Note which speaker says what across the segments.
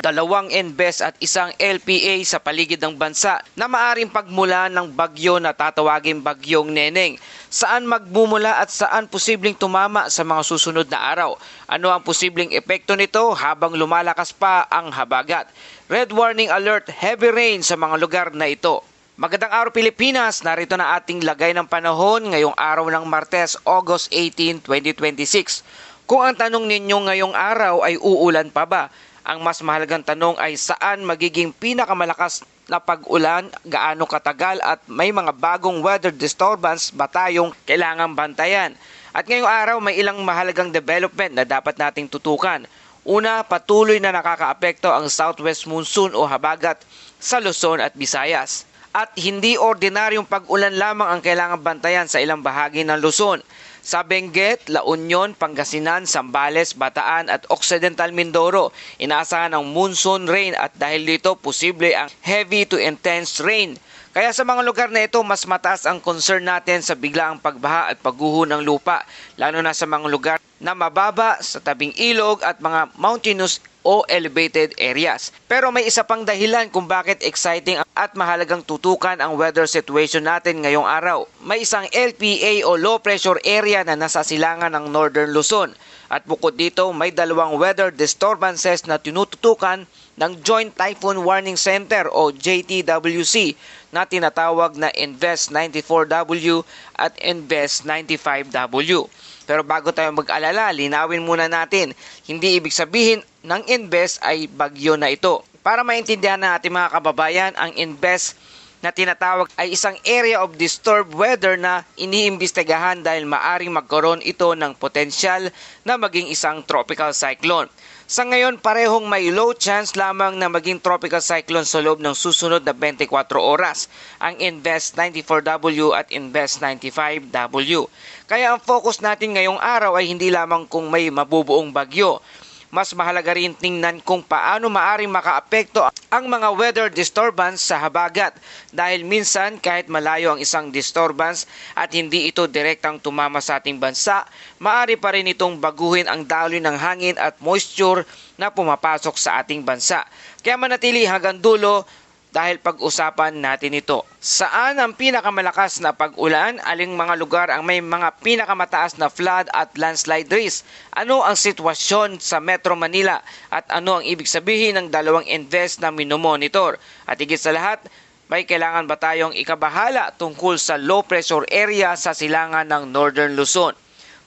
Speaker 1: 2 NBES at 1 LPA sa paligid ng bansa na maaring pagmulan ng bagyo na tatawaging Bagyong Neneng. Saan magbumula at saan posibleng tumama sa mga susunod na araw? Ano ang posibleng epekto nito habang lumalakas pa ang habagat? Red warning alert, heavy rain sa mga lugar na ito. Magandang araw Pilipinas, narito na ating lagay ng panahon ngayong araw ng Martes, August 18, 2026. Kung ang tanong ninyo ngayong araw ay uulan pa ba? Ang mas mahalagang tanong ay saan magiging pinakamalakas na pag-ulan, gaano katagal at may mga bagong weather disturbance ba tayong kailangang bantayan. At ngayong araw may ilang mahalagang development na dapat nating tutukan. Una, patuloy na nakakaapekto ang southwest monsoon o habagat sa Luzon at Visayas. At hindi ordinaryong pag-ulan lamang ang kailangang bantayan sa ilang bahagi ng Luzon. Sa Benguet, La Union, Pangasinan, Zambales, Bataan at Occidental Mindoro, inaasahan ang monsoon rain at dahil dito posible ang heavy to intense rain. Kaya sa mga lugar na ito, mas mataas ang concern natin sa biglaang pagbaha at pagguho ng lupa, lalo na sa mga lugar na mababa sa tabing ilog at mga mountainous o elevated areas. Pero may isa pang dahilan kung bakit exciting at mahalagang tutukan ang weather situation natin ngayong araw. May isang LPA o low pressure area na nasa silangan ng Northern Luzon. At bukod dito, may dalawang weather disturbances na tinututukan ng Joint Typhoon Warning Center o JTWC na tinatawag na Invest 94W at Invest 95W. Pero bago tayo mag-alala, linawin muna natin, hindi ibig sabihin ng Invest ay bagyo na ito. Para maintindihan ng ating mga kababayan, ang Invest na tinatawag ay isang area of disturbed weather na iniimbestigahan dahil maaring magkaroon ito ng potensyal na maging isang tropical cyclone. Sa ngayon, parehong may low chance lamang na maging tropical cyclone sa loob ng susunod na 24 oras, ang Invest 94W at Invest 95W. Kaya ang focus natin ngayong araw ay hindi lamang kung may mabubuong bagyo. Mas mahalaga rin tingnan kung paano maaring makaapekto ang mga weather disturbance sa habagat dahil minsan kahit malayo ang isang disturbance at hindi ito direktang tumama sa ating bansa, maaari pa rin itong baguhin ang daloy ng hangin at moisture na pumapasok sa ating bansa. Kaya manatili hanggang dulo dahil pag-usapan natin ito. Saan ang pinakamalakas na pag-ulan? Aling mga lugar ang may mga pinakamataas na flood at landslide risk? Ano ang sitwasyon sa Metro Manila? At ano ang ibig sabihin ng dalawang Invest na minomonitor? At higit sa lahat, may kailangan ba tayong ikabahala tungkol sa low pressure area sa silangan ng Northern Luzon?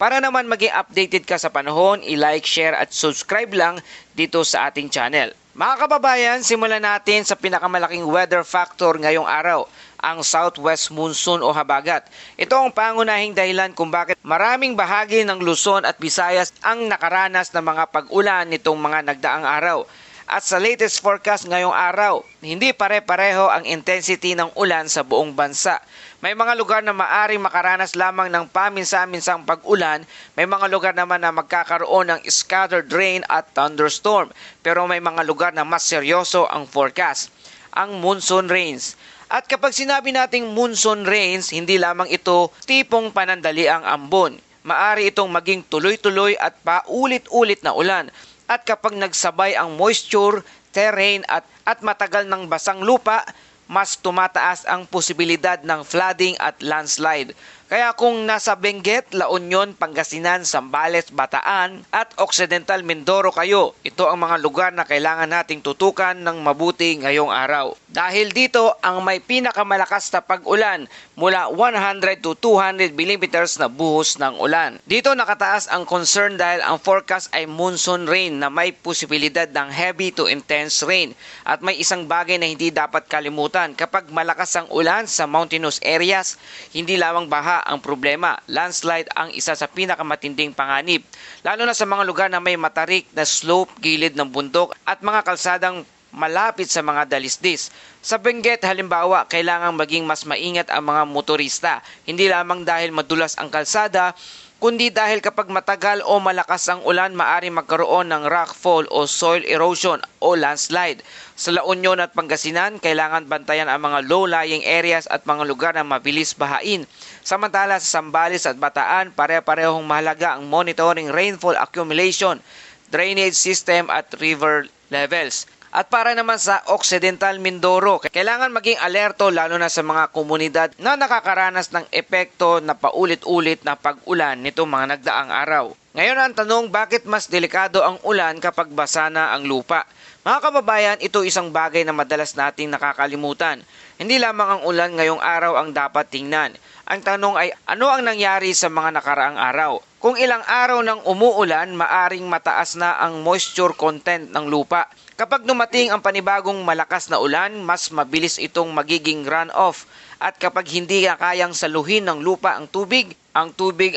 Speaker 1: Para naman maging updated ka sa panahon, i-like, share at subscribe lang dito sa ating channel. Mga kababayan, simulan natin sa pinakamalaking weather factor ngayong araw, ang southwest monsoon o habagat. Ito ang pangunahing dahilan kung bakit maraming bahagi ng Luzon at Visayas ang nakaranas ng mga pag-ulan nitong mga nagdaang araw. At sa latest forecast ngayong araw, hindi pare-pareho ang intensity ng ulan sa buong bansa. May mga lugar na maaring makaranas lamang ng paminsa-minsang pag-ulan, may mga lugar naman na magkakaroon ng scattered rain at thunderstorm. Pero may mga lugar na mas seryoso ang forecast, ang monsoon rains. At kapag sinabi nating monsoon rains, hindi lamang ito tipong panandali ang ambon. Maari itong maging tuloy-tuloy at paulit-ulit na ulan. At kapag nagsabay ang moisture, terrain at matagal ng basang lupa, mas tumataas ang posibilidad ng flooding at landslide. Kaya kung nasa Benguet, La Union, Pangasinan, Zambales, Bataan at Occidental Mindoro kayo, ito ang mga lugar na kailangan nating tutukan ng mabuti ngayong araw. Dahil dito ang may pinakamalakas na pag-ulan mula 100 to 200 millimeters na buhos ng ulan. Dito nakataas ang concern dahil ang forecast ay monsoon rain na may posibilidad ng heavy to intense rain. At may isang bagay na hindi dapat kalimutan, kapag malakas ang ulan sa mountainous areas, hindi lamang baha ang problema, landslide ang isa sa pinakamatinding panganib, lalo na sa mga lugar na may matarik na slope, gilid ng bundok at mga kalsadang malapit sa mga dalisdis. Sa Benguet halimbawa, kailangang maging mas maingat ang mga motorista, hindi lamang dahil madulas ang kalsada, kundi dahil kapag matagal o malakas ang ulan, maaari magkaroon ng rockfall o soil erosion o landslide. Sa La Union at Pangasinan, kailangan bantayan ang mga low-lying areas at mga lugar na mabilis bahain. Samantala sa Zambales at Bataan, pare-parehong mahalaga ang monitoring rainfall accumulation, drainage system at river levels. At para naman sa Occidental Mindoro, kailangan maging alerto lalo na sa mga komunidad na nakakaranas ng epekto na paulit-ulit na pag-ulan nitong mga nagdaang araw. Ngayon ang tanong, bakit mas delikado ang ulan kapag basa na ang lupa? Mga kababayan, ito isang bagay na madalas nating nakakalimutan. Hindi lamang ang ulan ngayong araw ang dapat tingnan. Ang tanong ay, ano ang nangyari sa mga nakaraang araw? Kung ilang araw nang umuulan, maaring mataas na ang moisture content ng lupa. Kapag dumating ang panibagong malakas na ulan, mas mabilis itong magiging runoff. At kapag hindi na kayang saluhin ng lupa ang tubig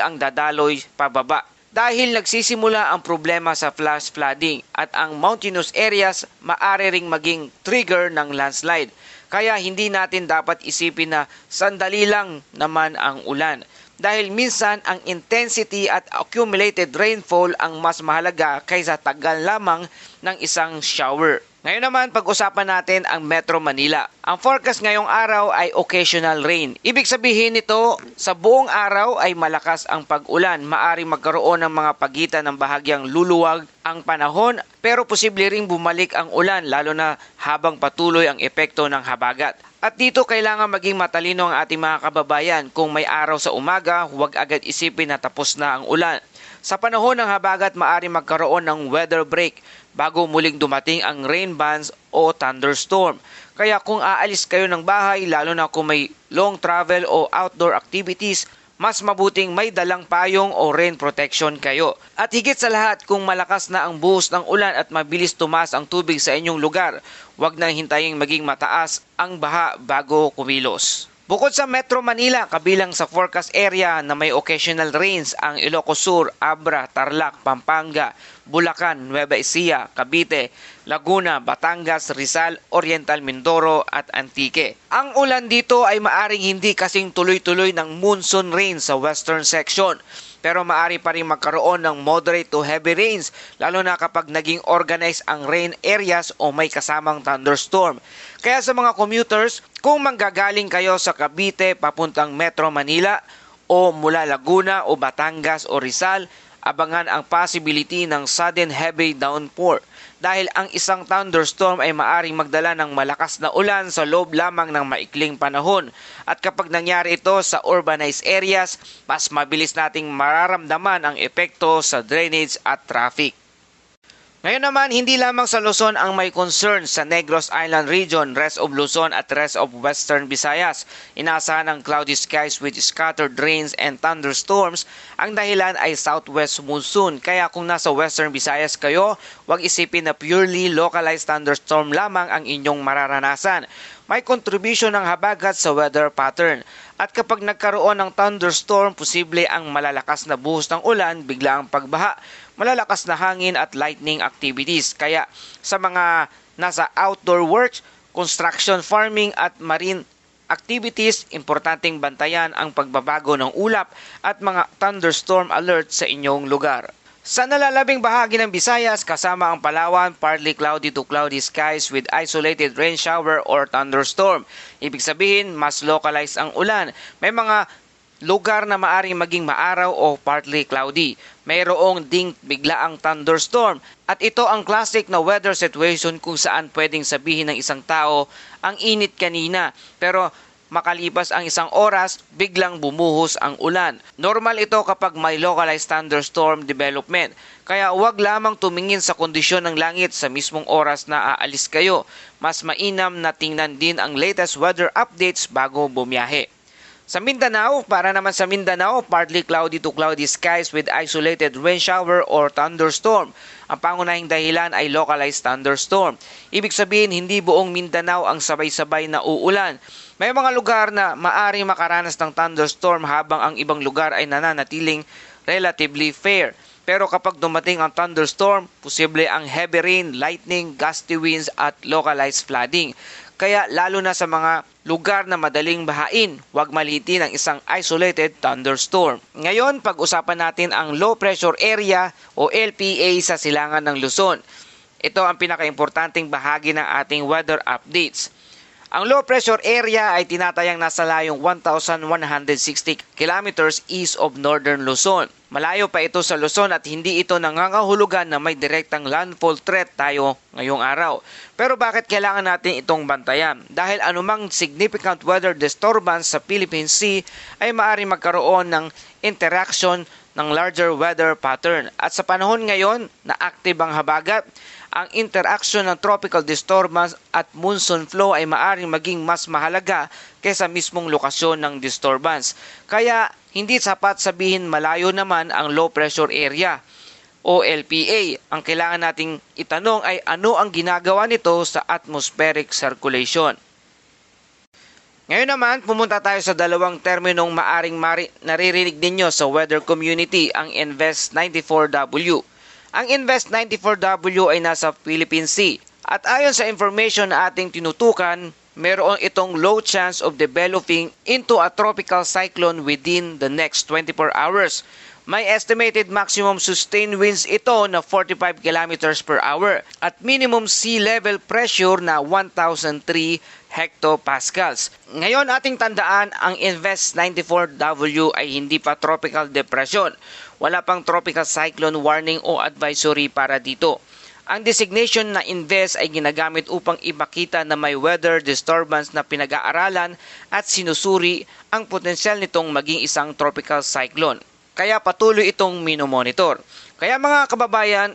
Speaker 1: ang dadaloy pababa. Dahil nagsisimula ang problema sa flash flooding at ang mountainous areas maaari ring maging trigger ng landslide. Kaya hindi natin dapat isipin na sandali lang naman ang ulan. Dahil minsan ang intensity at accumulated rainfall ang mas mahalaga kaysa tagal lamang ng isang shower. Ngayon naman, pag-usapan natin ang Metro Manila. Ang forecast ngayong araw ay occasional rain. Ibig sabihin nito, sa buong araw ay malakas ang pag-ulan. Maaring magkaroon ng mga pagitan ng bahagyang luluwag ang panahon, pero posible ring bumalik ang ulan lalo na habang patuloy ang epekto ng habagat. At dito kailangan maging matalino ang ating mga kababayan. Kung may araw sa umaga, huwag agad isipin na tapos na ang ulan. Sa panahon ng habagat, maaari magkaroon ng weather break bago muling dumating ang rain bands o thunderstorm. Kaya kung aalis kayo ng bahay, lalo na kung may long travel o outdoor activities, mas mabuting may dalang payong o rain protection kayo. At higit sa lahat, kung malakas na ang buhos ng ulan at mabilis tumaas ang tubig sa inyong lugar, huwag nang hintayin maging mataas ang baha bago kumilos. Bukod sa Metro Manila, kabilang sa forecast area na may occasional rains ang Ilocos Sur, Abra, Tarlac, Pampanga, Bulacan, Nueva Ecija, Cavite, Laguna, Batangas, Rizal, Oriental Mindoro at Antique. Ang ulan dito ay maaring hindi kasing tuloy-tuloy ng monsoon rain sa western section. Pero maaari pa rin magkaroon ng moderate to heavy rains lalo na kapag naging organized ang rain areas o may kasamang thunderstorm. Kaya sa mga commuters, kung manggagaling kayo sa Cavite papuntang Metro Manila o mula Laguna o Batangas o Rizal, abangan ang possibility ng sudden heavy downpour dahil ang isang thunderstorm ay maaring magdala ng malakas na ulan sa loob lamang ng maikling panahon. At kapag nangyari ito sa urbanized areas, mas mabilis nating mararamdaman ang epekto sa drainage at traffic. Ngayon naman, hindi lamang sa Luzon ang may concern sa Negros Island Region, rest of Luzon at rest of Western Visayas. Inaasahan ng cloudy skies with scattered rains and thunderstorms. Ang dahilan ay southwest monsoon. Kaya kung nasa Western Visayas kayo, huwag isipin na purely localized thunderstorm lamang ang inyong mararanasan. May contribution ng habagat sa weather pattern. At kapag nagkaroon ng thunderstorm, posible ang malalakas na buhos ng ulan, bigla ang pagbaha, malalakas na hangin at lightning activities. Kaya sa mga nasa outdoor works, construction, farming at marine activities, importanteng bantayan ang pagbabago ng ulap at mga thunderstorm alert sa inyong lugar. Sa nalalabing bahagi ng Visayas, kasama ang Palawan, partly cloudy to cloudy skies with isolated rain shower or thunderstorm. Ibig sabihin, mas localized ang ulan. May mga lugar na maaring maging maaraw o partly cloudy. Mayroong ding biglaang thunderstorm. At ito ang classic na weather situation kung saan pwedeng sabihin ng isang tao, ang init kanina, pero makalipas ang isang oras, biglang bumuhos ang ulan. Normal ito kapag may localized thunderstorm development. Kaya huwag lamang tumingin sa kondisyon ng langit sa mismong oras na aalis kayo. Mas mainam na tingnan din ang latest weather updates bago bumiyahe. Sa Mindanao, para naman sa Mindanao, partly cloudy to cloudy skies with isolated rain shower or thunderstorm. Ang pangunahing dahilan ay localized thunderstorm. Ibig sabihin, hindi buong Mindanao ang sabay-sabay na uulan. May mga lugar na maaring makaranas ng thunderstorm habang ang ibang lugar ay nananatiling relatively fair. Pero kapag dumating ang thunderstorm, posible ang heavy rain, lightning, gusty winds at localized flooding. Kaya lalo na sa mga lugar na madaling bahain, huwag maliitin ang isang isolated thunderstorm. Ngayon, pag-usapan natin ang low pressure area o LPA sa silangan ng Luzon. Ito ang pinakaimportanteng bahagi ng ating weather updates. Ang low pressure area ay tinatayang nasa layong 1,160 kilometers east of northern Luzon. Malayo pa ito sa Luzon at hindi ito nangangahulugan na may direktang landfall threat tayo ngayong araw. Pero bakit kailangan natin itong bantayan? Dahil anumang significant weather disturbance sa Philippine Sea ay maaaring magkaroon ng interaction ng larger weather pattern. At sa panahon ngayon na active ang habagat, ang interaction ng tropical disturbance at monsoon flow ay maaaring maging mas mahalaga kaysa mismong lokasyon ng disturbance. Kaya hindi sapat sabihin malayo naman ang low pressure area o LPA. Ang kailangan nating itanong ay ano ang ginagawa nito sa atmospheric circulation. Ngayon naman, pumunta tayo sa dalawang terminong maaring naririnig ninyo sa weather community, ang Invest 94W. Ang Invest 94W ay nasa Philippine Sea at ayon sa information na ating tinutukan, meron itong low chance of developing into a tropical cyclone within the next 24 hours. May estimated maximum sustained winds ito na 45 kilometers per hour at minimum sea level pressure na 1,003 hectopascals. Ngayon ating tandaan, ang Invest 94W ay hindi pa tropical depression. Wala pang tropical cyclone warning o advisory para dito. Ang designation na Invest ay ginagamit upang ipakita na may weather disturbance na pinag-aaralan at sinusuri ang potensyal nitong maging isang tropical cyclone. Kaya patuloy itong minomonitor. Kaya mga kababayan,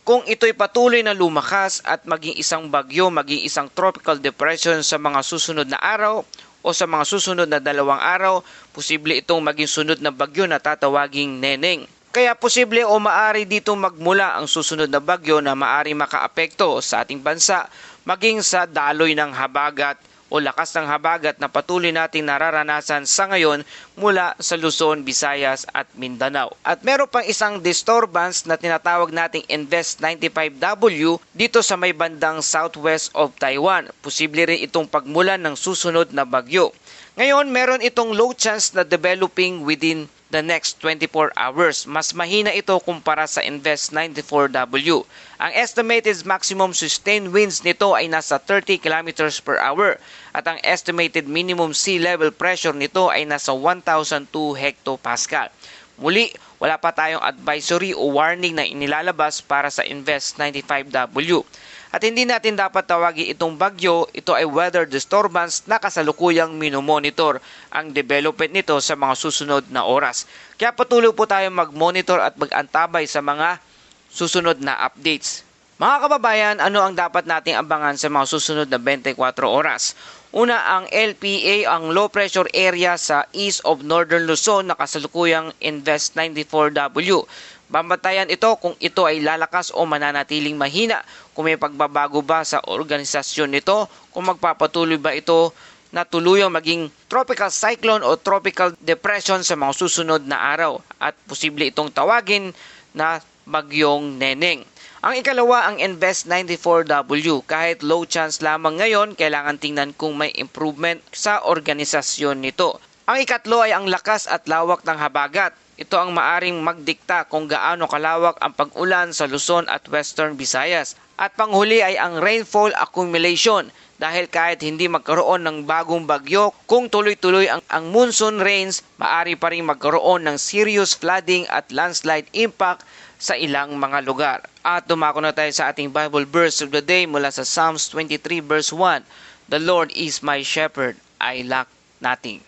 Speaker 1: kung ito'y patuloy na lumakas at maging isang bagyo, maging isang tropical depression sa mga susunod na araw o sa mga susunod na 2 araw, posible itong maging sunod na bagyo na tatawaging Neneng. Kaya posible o maari dito magmula ang susunod na bagyo na maari makaapekto sa ating bansa, maging sa daloy ng habagat o lakas ng habagat na patuloy nating nararanasan sa ngayon mula sa Luzon, Visayas at Mindanao. At meron pang isang disturbance na tinatawag nating Invest 95W dito sa may bandang southwest of Taiwan. Posible rin itong pagmulan ng susunod na bagyo. Ngayon, meron itong low chance na developing within the next 24 hours. Mas mahina ito kumpara sa Invest 94W. Ang estimated maximum sustained winds nito ay nasa 30 kilometers per hour at ang estimated minimum sea level pressure nito ay nasa 1,002 hectopascal. Muli, wala pa tayong advisory o warning na inilalabas para sa Invest 95W. At hindi natin dapat tawagin itong bagyo, ito ay weather disturbance na kasalukuyang minomonitor ang development nito sa mga susunod na oras. Kaya patuloy po tayo mag-monitor at mag-antabay sa mga susunod na updates. Mga kababayan, ano ang dapat nating abangan sa mga susunod na 24 oras? Una, ang LPA, ang low pressure area sa east of northern Luzon na kasalukuyang Invest 94W. Bambatayan ito kung ito ay lalakas o mananatiling mahina, kung may pagbabago ba sa organisasyon nito, kung magpapatuloy ba ito na tuluyang maging tropical cyclone o tropical depression sa mga susunod na araw at posible itong tawagin na bagyong Neneng. Ang ikalawa, ang Invest 94W. Kahit low chance lamang ngayon, kailangan tingnan kung may improvement sa organisasyon nito. Ang ikatlo ay ang lakas at lawak ng habagat. Ito ang maaring magdikta kung gaano kalawak ang pag-ulan sa Luzon at Western Visayas. At panghuli ay ang rainfall accumulation. Dahil kahit hindi magkaroon ng bagong bagyo, kung tuloy-tuloy ang monsoon rains, maaari pa rin magkaroon ng serious flooding at landslide impact sa ilang mga lugar. At dumako na tayo sa ating Bible verse of the day mula sa Psalms 23 verse 1. The Lord is my shepherd, I lack nothing.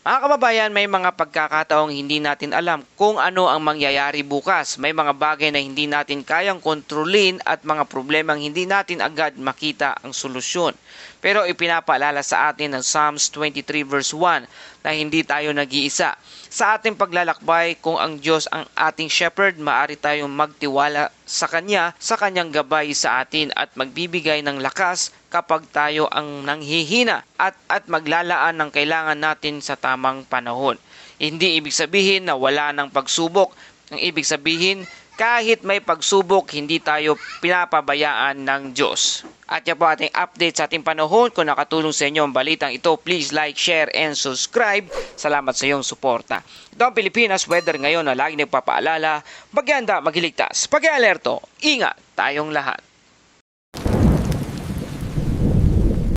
Speaker 1: Mga kababayan, may mga pagkakataong hindi natin alam kung ano ang mangyayari bukas. May mga bagay na hindi natin kayang kontrolin at mga problemang hindi natin agad makita ang solusyon. Pero ipinapaalala sa atin ng Psalms 23 verse 1 na hindi tayo nag-iisa. Sa ating paglalakbay, kung ang Diyos ang ating shepherd, maaari tayong magtiwala sa Kanyang gabay sa atin at magbibigay ng lakas kapag tayo ang nanghihina at maglalaan ng kailangan natin sa tamang panahon. Hindi ibig sabihin na wala ng pagsubok. Ang ibig sabihin, kahit may pagsubok, hindi tayo pinapabayaan ng Diyos. At yan po ating update sa ating panahon. Kung nakatulong sa inyo ang balitang ito, please like, share, and subscribe. Salamat sa iyong suporta. Ito ang Pilipinas Weather ngayon na lagi nagpapaalala, magyanda, magiligtas, pag-alerto, ingat tayong lahat.